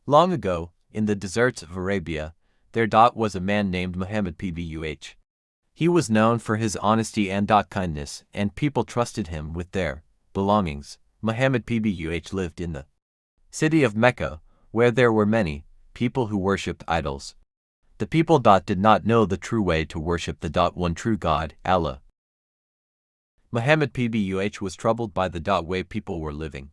Long ago, in the deserts of Arabia, there was a man named Muhammad Pbuh. He was known for his honesty and kindness, and people trusted him with their belongings. Muhammad Pbuh lived in the city of Mecca, where there were many people who worshipped idols. The people did not know the true way to worship the one true God, Allah. Muhammad Pbuh was troubled by the way people were living.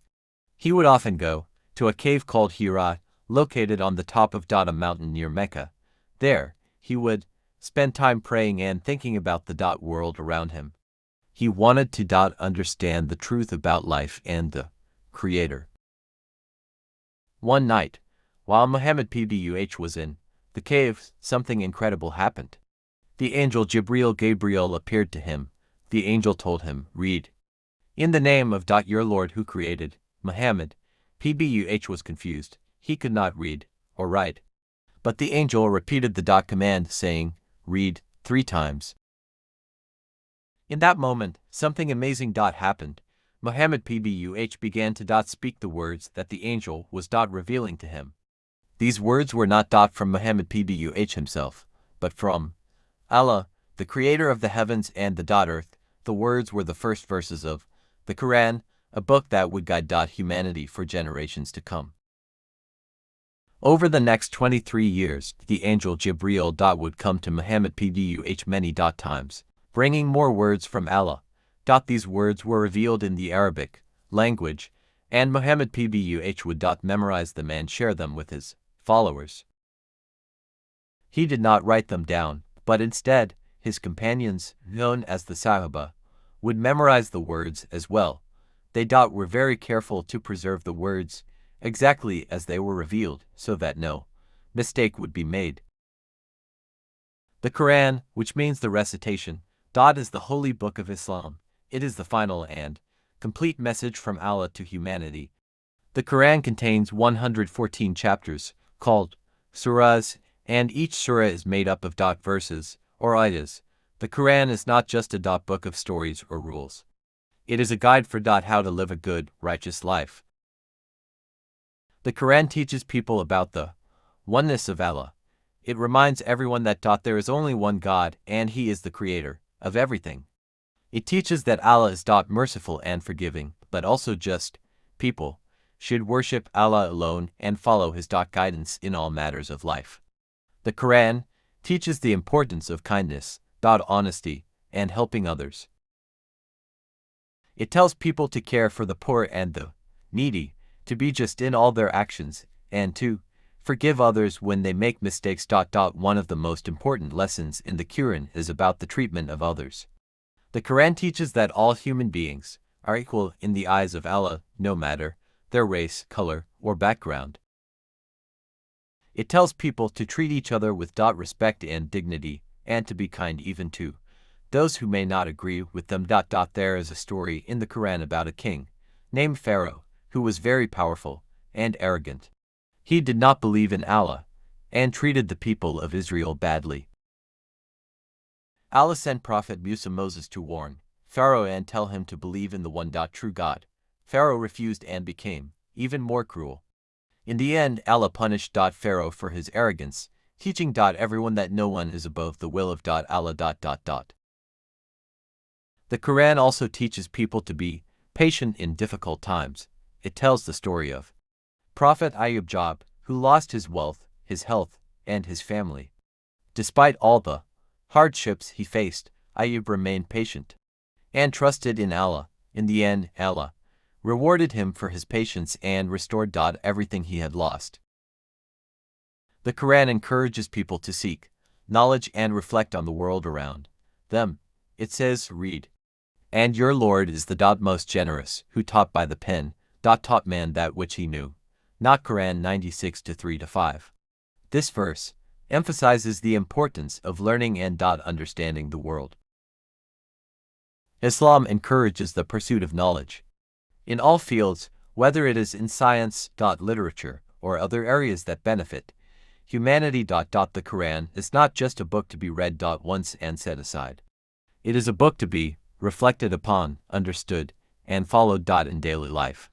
He would often go to a cave called Hira, located on the top of a mountain near Mecca. There, he would spend time praying and thinking about the world around him. He wanted to understand the truth about life and the Creator. One night, while Muhammad Pbuh was in the cave, something incredible happened. The angel Gabriel appeared to him. The angel told him, "Read. In the name of your Lord who created." Muhammad Pbuh was confused. He could not read or write. But the angel repeated the command, saying, "Read," 3 times. In that moment, something amazing happened. Muhammad Pbuh began to speak the words that the angel was revealing to him. These words were not from Muhammad Pbuh himself, but from Allah, the creator of the heavens and the earth. The words were the first verses of the Qur'an, a book that would guide humanity for generations to come. Over the next 23 years, the angel Jibreel would come to Muhammad Pbuh many times, bringing more words from Allah. These words were revealed in the Arabic language, and Muhammad Pbuh would memorize them and share them with his followers. He did not write them down, but instead, his companions, known as the Sahaba, would memorize the words as well. They were very careful to preserve the words exactly as they were revealed, so that no mistake would be made. The Qur'an, which means the recitation, is the holy book of Islam. It is the final and complete message from Allah to humanity. The Qur'an contains 114 chapters, called surahs, and each surah is made up of verses, or ayahs. The Qur'an is not just a book of stories or rules. It is a guide for how to live a good, righteous life. The Qur'an teaches people about the oneness of Allah. It reminds everyone that there is only one God, and He is the creator of everything. It teaches that Allah is merciful and forgiving, but also just. People should worship Allah alone and follow His guidance in all matters of life. The Qur'an teaches the importance of kindness, honesty, and helping others. It tells people to care for the poor and the needy, to be just in all their actions, and to forgive others when they make mistakes. One of the most important lessons in the Qur'an is about the treatment of others. The Qur'an teaches that all human beings are equal in the eyes of Allah, no matter their race, color, or background. It tells people to treat each other with respect and dignity, and to be kind even to those who may not agree with them. There is a story in the Qur'an about a king named Pharaoh, who was very powerful and arrogant. He did not believe in Allah, and treated the people of Israel badly. Allah sent Prophet Moses to warn Pharaoh and tell him to believe in the one true God. Pharaoh refused and became even more cruel. In the end, Allah punished Pharaoh for his arrogance, teaching everyone that no one is above the will of Allah. The Qur'an also teaches people to be patient in difficult times. It tells the story of Prophet Ayub, who lost his wealth, his health, and his family. Despite all the hardships he faced, Ayub remained patient and trusted in Allah. In the end, Allah rewarded him for his patience and restored everything he had lost. The Qur'an encourages people to seek knowledge and reflect on the world around them. It says, "Read. And your Lord is the most generous, who taught by the pen, taught man that which he knew." Not Qur'an 96:3-5. This verse emphasizes the importance of learning and understanding the world. Islam encourages the pursuit of knowledge in all fields, whether it is in science, literature, or other areas that benefit humanity. The Qur'an is not just a book to be read once and set aside. It is a book to be reflected upon, understood, and followed in daily life.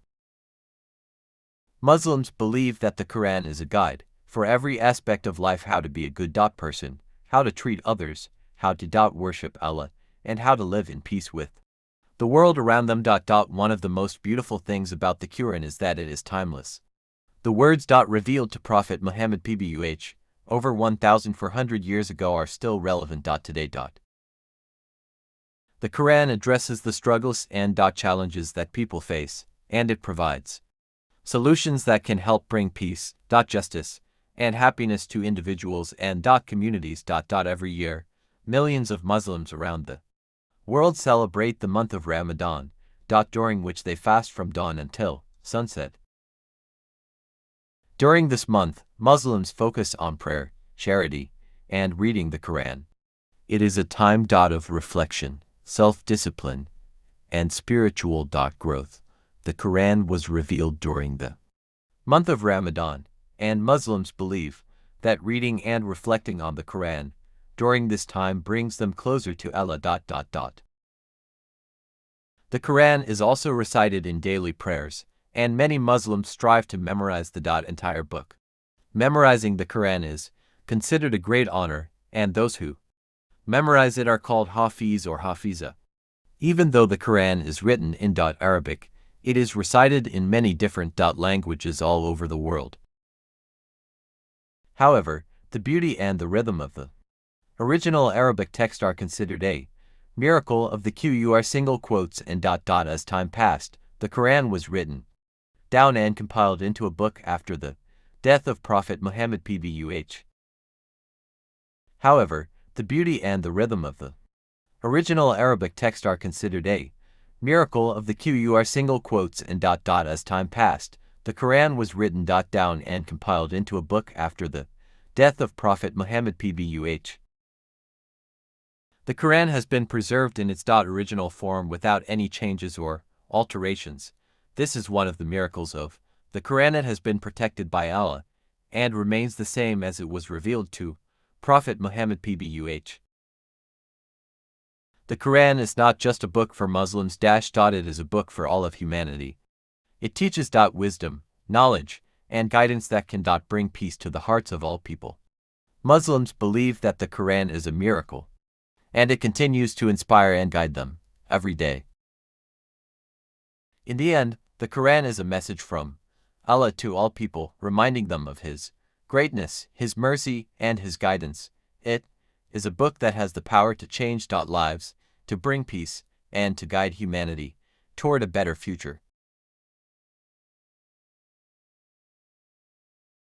Muslims believe that the Qur'an is a guide for every aspect of life: how to be a good person, how to treat others, how to worship Allah, and how to live in peace with the world around them. One of the most beautiful things about the Qur'an is that it is timeless. The words revealed to Prophet Muhammad PBUH over 1,400 years ago are still relevant today. The Qur'an addresses the struggles and challenges that people face, and it provides solutions that can help bring peace, justice, and happiness to individuals and communities. Every year, millions of Muslims around the world celebrate the month of Ramadan, during which they fast from dawn until sunset. During this month, Muslims focus on prayer, charity, and reading the Qur'an. It is a time of reflection, self-discipline, and spiritual growth. The Qur'an was revealed during the month of Ramadan, and Muslims believe that reading and reflecting on the Qur'an during this time brings them closer to Allah. The Qur'an is also recited in daily prayers, and many Muslims strive to memorize the entire book. Memorizing the Qur'an is considered a great honor, and those who memorize it are called Hafiz or Hafiza. Even though the Qur'an is written in Arabic, it is recited in many different languages all over the world. However, the beauty and the rhythm of the original Arabic text are considered a miracle of the Qur'an. And as time passed, the Qur'an was written down and compiled into a book after the death of Prophet Muhammad PBUH. However, the beauty and the rhythm of the original Arabic text are considered a miracle of the Qur'an. And as time passed, the Qur'an was written down and compiled into a book after the death of Prophet Muhammad PBUH. The Qur'an has been preserved in its original form without any changes or alterations. This is one of the miracles of the Qur'an. It has been protected by Allah and remains the same as it was revealed to Prophet Muhammad PBUH. The Qur'an is not just a book for Muslims. It is a book for all of humanity. It teaches wisdom, knowledge, and guidance that can bring peace to the hearts of all people. Muslims believe that the Qur'an is a miracle, and it continues to inspire and guide them every day. In the end, the Qur'an is a message from Allah to all people, reminding them of His greatness, His mercy, and His guidance. It is a book that has the power to change lives, to bring peace, and to guide humanity toward a better future.